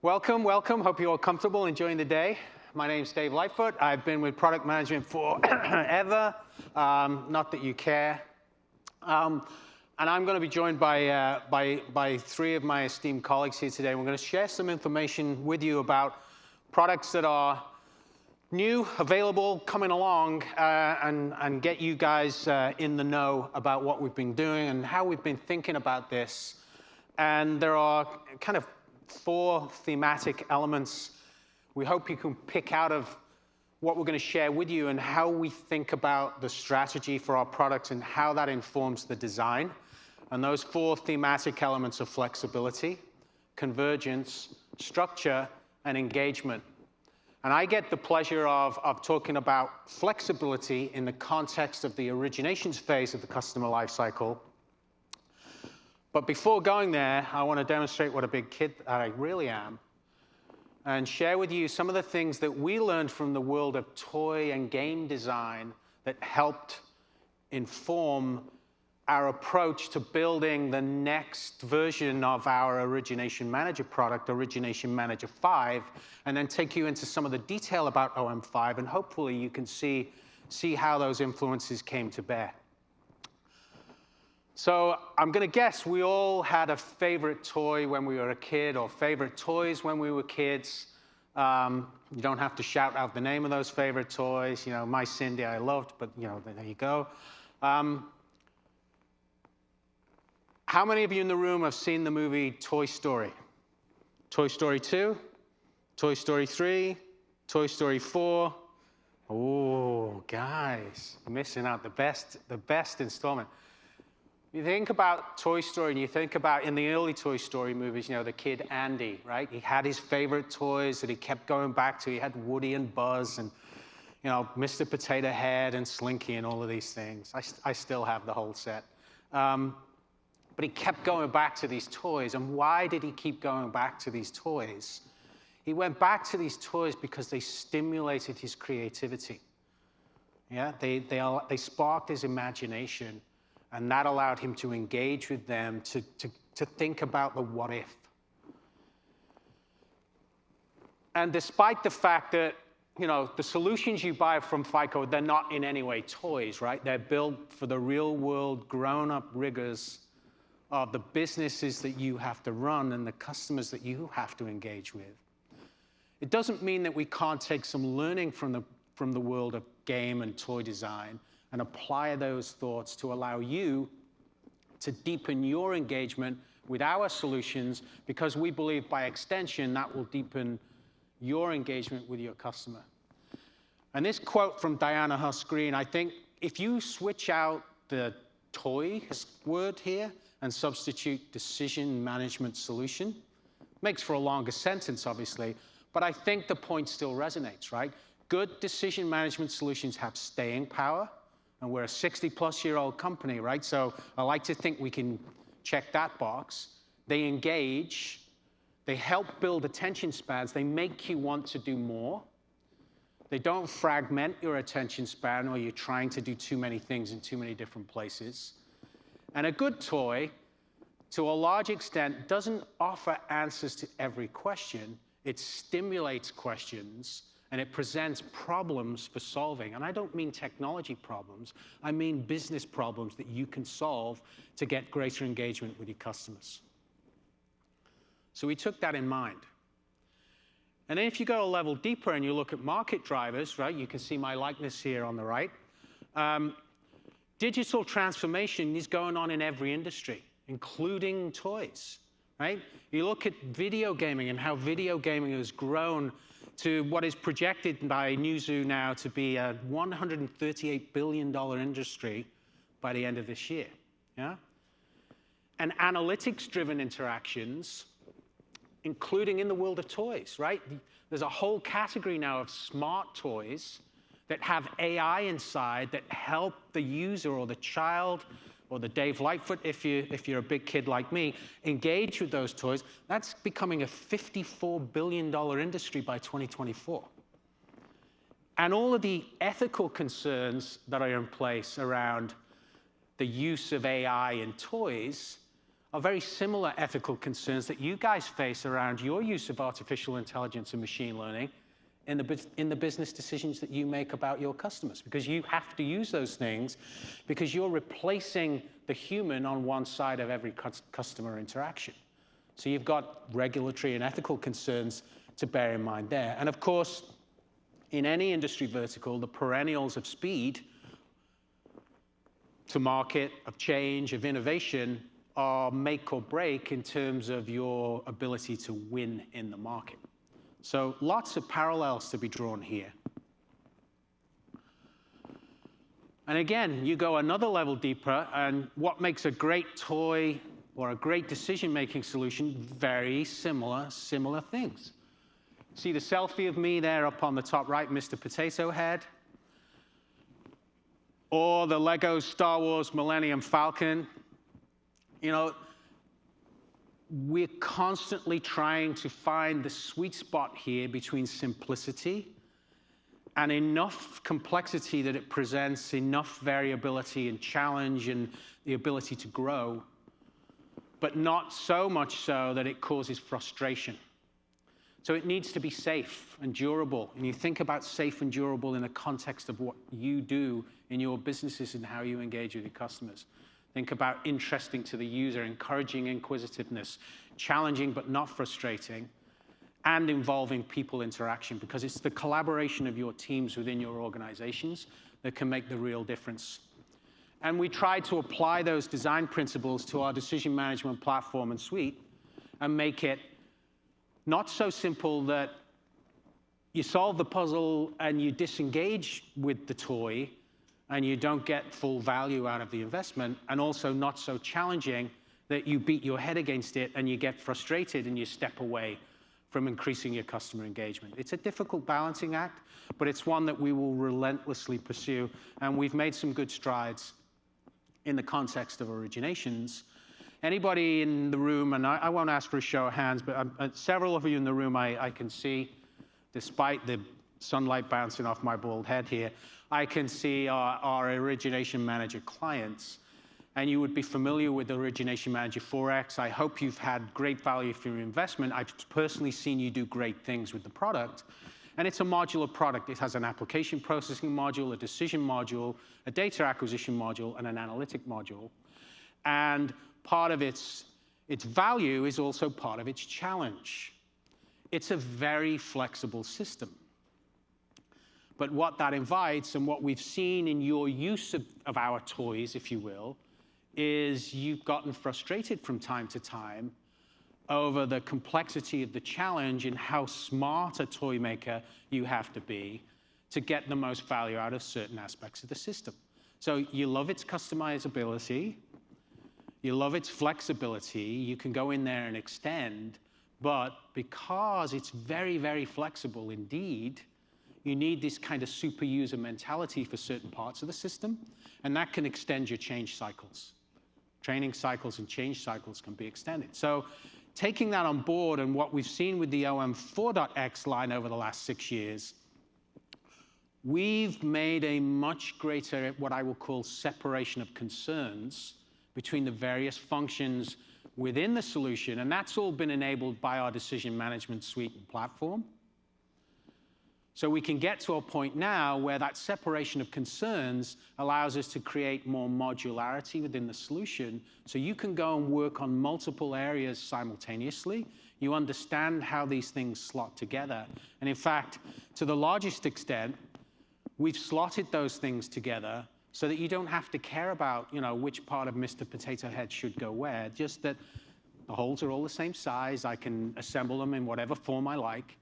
Welcome, welcome. Hope you're all comfortable, enjoying the day. My name's Dave Lightfoot. I've been with product management forever. Not that you care. And I'm going to be joined by three of my esteemed colleagues here today. We're going to share some information with you about products that are new, available, coming along, and get you guys in the know about what we've been doing and how we've been thinking about this. And there are kind of 4 thematic elements we hope you can pick out of what we're going to share with you and how we think about the strategy for our products and how that informs the design. And those 4 thematic elements are flexibility, convergence, structure, and engagement. And I get the pleasure of talking about flexibility in the context of the originations phase of the customer lifecycle. But before going there, I want to demonstrate what a big kid I really am and share with you some of the things that we learned from the world of toy and game design that helped inform our approach to building the next version of our Origination Manager product, Origination Manager 5, and then take you into some of the detail about OM5, and hopefully you can see how those influences came to bear. So I'm going to guess we all had a favorite toy when we were a kid, or favorite toys when we were kids. You don't have to shout out the name of those favorite toys. You know, my Cindy I loved, but you know, there you go. How many of you in the room have seen the movie Toy Story? Toy Story 2, Toy Story 3, Toy Story 4. Oh, guys, missing out the best installment. You think about Toy Story, and you think about, in the early Toy Story movies, you know, the kid Andy, right? He had his favorite toys that he kept going back to. He had Woody and Buzz and, you know, Mr. Potato Head and Slinky and all of these things. I still have the whole set. But he kept going back to these toys. And why did he keep going back to these toys? He went back to these toys because they stimulated his creativity. Yeah, they sparked his imagination. And that allowed him to engage with them, to think about the what if. And despite the fact that, you know, the solutions you buy from FICO, they're not in any way toys, right? They're built for the real world, grown-up rigors of the businesses that you have to run and the customers that you have to engage with. It doesn't mean that we can't take some learning from the world of game and toy design and apply those thoughts to allow you to deepen your engagement with our solutions, because we believe by extension that will deepen your engagement with your customer. And this quote from Diana Huss Green, I think if you switch out the toy word here and substitute decision management solution, makes for a longer sentence, obviously, but I think the point still resonates, right? Good decision management solutions have staying power. And we're a 60-plus-year-old company, right? So I like to think we can check that box. They engage. They help build attention spans. They make you want to do more. They don't fragment your attention span, or you're trying to do too many things in too many different places. And a good toy, to a large extent, doesn't offer answers to every question. It stimulates questions, and it presents problems for solving. And I don't mean technology problems. I mean business problems that you can solve to get greater engagement with your customers. So we took that in mind. And then if you go a level deeper and you look at market drivers, right, you can see my likeness here on the right. Digital transformation is going on in every industry, including toys, right? You look at video gaming and how video gaming has grown to what is projected by Newzoo now to be a $138 billion industry by the end of this year. Yeah? And analytics-driven interactions, including in the world of toys, right? There's a whole category now of smart toys that have AI inside that help the user or the child or the Dave Lightfoot, if you're a big kid like me, engage with those toys. That's becoming a $54 billion industry by 2024. And all of the ethical concerns that are in place around the use of AI in toys are very similar ethical concerns that you guys face around your use of artificial intelligence and machine learning in the business decisions that you make about your customers, because you have to use those things because you're replacing the human on one side of every customer interaction. So you've got regulatory and ethical concerns to bear in mind there. And of course, in any industry vertical, the perennials of speed to market, of change, of innovation are make or break in terms of your ability to win in the market. So lots of parallels to be drawn here. And again, you go another level deeper, and what makes a great toy or a great decision-making solution, very similar things. See the selfie of me there up on the top right, Mr. Potato Head? Or the Lego Star Wars Millennium Falcon? You know, we're constantly trying to find the sweet spot here between simplicity and enough complexity that it presents enough variability and challenge and the ability to grow, but not so much so that it causes frustration. So it needs to be safe and durable. And you think about safe and durable in the context of what you do in your businesses and how you engage with your customers. Think about interesting to the user, encouraging inquisitiveness, challenging but not frustrating, and involving people interaction, because it's the collaboration of your teams within your organizations that can make the real difference. And we try to apply those design principles to our decision management platform and suite and make it not so simple that you solve the puzzle and you disengage with the toy and you don't get full value out of the investment, and also not so challenging that you beat your head against it and you get frustrated and you step away from increasing your customer engagement. It's a difficult balancing act, but it's one that we will relentlessly pursue, and we've made some good strides in the context of Originations. Anybody in the room, and I won't ask for a show of hands, but several of you in the room I can see, despite the sunlight bouncing off my bald head here, I can see our Origination Manager clients. And you would be familiar with Origination Manager 4X. I hope you've had great value for your investment. I've personally seen you do great things with the product. And it's a modular product. It has an application processing module, a decision module, a data acquisition module, and an analytic module. And part of its value is also part of its challenge. It's a very flexible system. But what that invites, and what we've seen in your use of our toys, if you will, is you've gotten frustrated from time to time over the complexity of the challenge and how smart a toy maker you have to be to get the most value out of certain aspects of the system. So you love its customizability, you love its flexibility, you can go in there and extend, but because it's very, very flexible indeed, you need this kind of super user mentality for certain parts of the system, and that can extend your change cycles. Training cycles and change cycles can be extended. So taking that on board, and what we've seen with the OM 4.x line over the last 6 years, we've made a much greater, what I will call, separation of concerns between the various functions within the solution, and that's all been enabled by our decision management suite and platform. So we can get to a point now where that separation of concerns allows us to create more modularity within the solution, so you can go and work on multiple areas simultaneously. You understand how these things slot together. And in fact, to the largest extent, we've slotted those things together so that you don't have to care about, which part of Mr. Potato Head should go where, just that the holes are all the same size. I can assemble them in whatever form I like.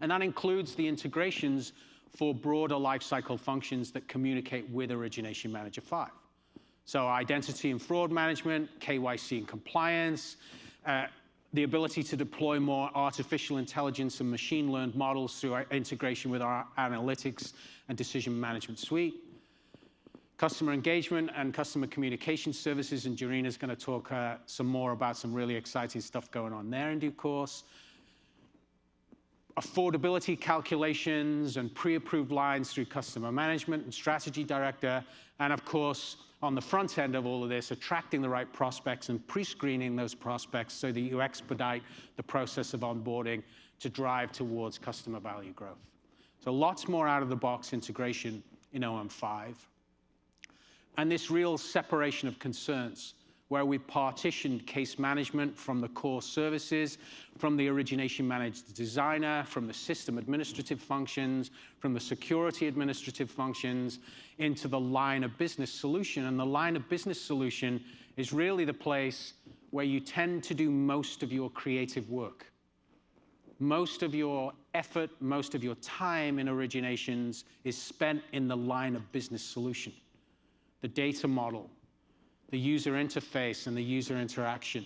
And that includes the integrations for broader lifecycle functions that communicate with Origination Manager 5. So identity and fraud management, KYC and compliance, the ability to deploy more artificial intelligence and machine learned models through our integration with our analytics and decision management suite. Customer engagement and customer communication services, and Jarina's going to talk some more about some really exciting stuff going on there in due course. affordability calculations and pre-approved lines through customer management and strategy director, and of course, on the front end of all of this, attracting the right prospects and pre-screening those prospects so that you expedite the process of onboarding to drive towards customer value growth. So lots more out-of-the-box integration in OM5. And this real separation of concerns, where we partitioned case management from the core services, from the Origination Manager designer, from the system administrative functions, from the security administrative functions, into the line of business solution. And the line of business solution is really the place where you tend to do most of your creative work. Most of your effort, most of your time in Originations is spent in the line of business solution, the data model, the user interface and the user interaction,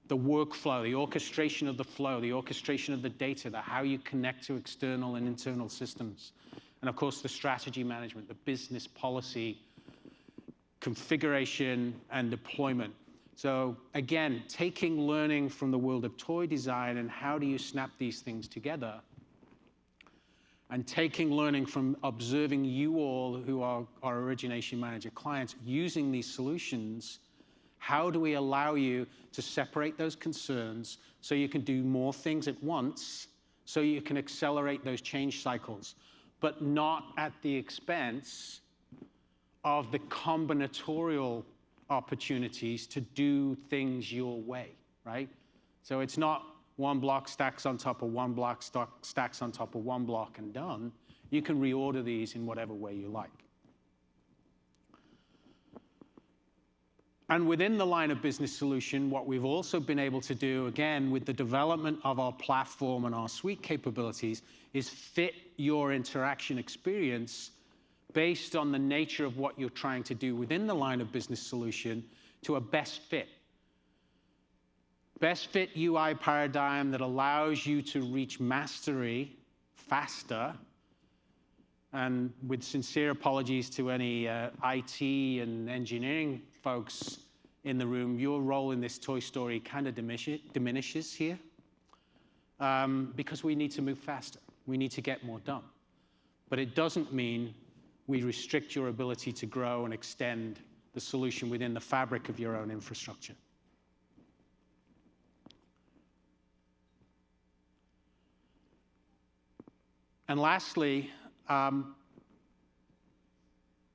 the workflow, the orchestration of the flow, the orchestration of the data, how you connect to external and internal systems, and of course the strategy management, the business policy, configuration, and deployment. So again, taking learning from the world of toy design and how do you snap these things together, and taking learning from observing you all who are our Origination Manager clients using these solutions, how do we allow you to separate those concerns so you can do more things at once, so you can accelerate those change cycles, but not at the expense of the combinatorial opportunities to do things your way, right? So it's not one block stacks on top of one block, stacks on top of one block and done. You can reorder these in whatever way you like. And within the line of business solution, what we've also been able to do, again, with the development of our platform and our suite capabilities, is fit your interaction experience based on the nature of what you're trying to do within the line of business solution to a best fit. Best fit UI paradigm that allows you to reach mastery faster. And with sincere apologies to any IT and engineering folks in the room, your role in this Toy Story kind of diminishes here because we need to move faster. We need to get more done. But it doesn't mean we restrict your ability to grow and extend the solution within the fabric of your own infrastructure. And lastly,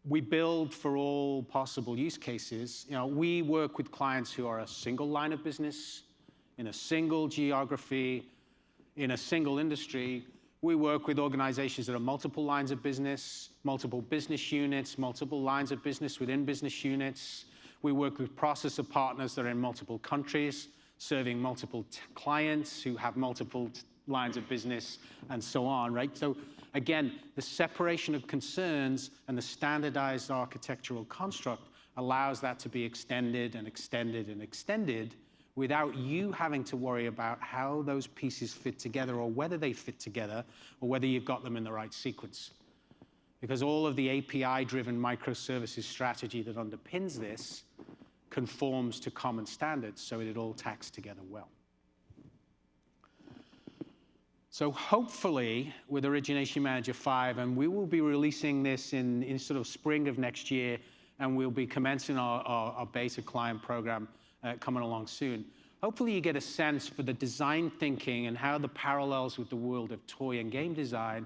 we build for all possible use cases. You know, we work with clients who are a single line of business, in a single geography, in a single industry. We work with organizations that are multiple lines of business, multiple business units, multiple lines of business within business units. We work with processor partners that are in multiple countries, serving multiple clients who have multiple lines of business, and so on, right? So again, the separation of concerns and the standardized architectural construct allows that to be extended and extended and extended without you having to worry about how those pieces fit together or whether they fit together or whether you've got them in the right sequence. Because all of the API-driven microservices strategy that underpins this conforms to common standards so it all tacks together well. So hopefully, with Origination Manager 5, and we will be releasing this in sort of spring of next year, and we'll be commencing our beta client program coming along soon. Hopefully you get a sense for the design thinking and how the parallels with the world of toy and game design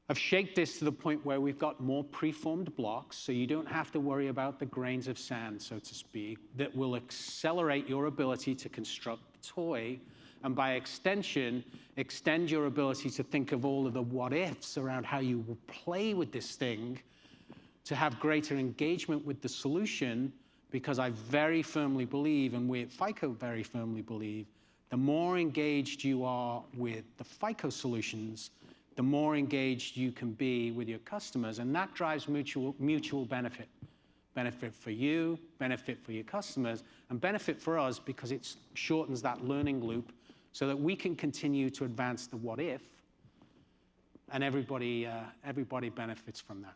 have shaped this to the point where we've got more preformed blocks, so you don't have to worry about the grains of sand, so to speak, that will accelerate your ability to construct the toy, and by extension, extend your ability to think of all of the what-ifs around how you will play with this thing to have greater engagement with the solution, because I very firmly believe, and we at FICO very firmly believe, the more engaged you are with the FICO solutions, the more engaged you can be with your customers, and that drives mutual benefit. Benefit for you, benefit for your customers, and benefit for us because it shortens that learning loop so that we can continue to advance the what if, and everybody benefits from that.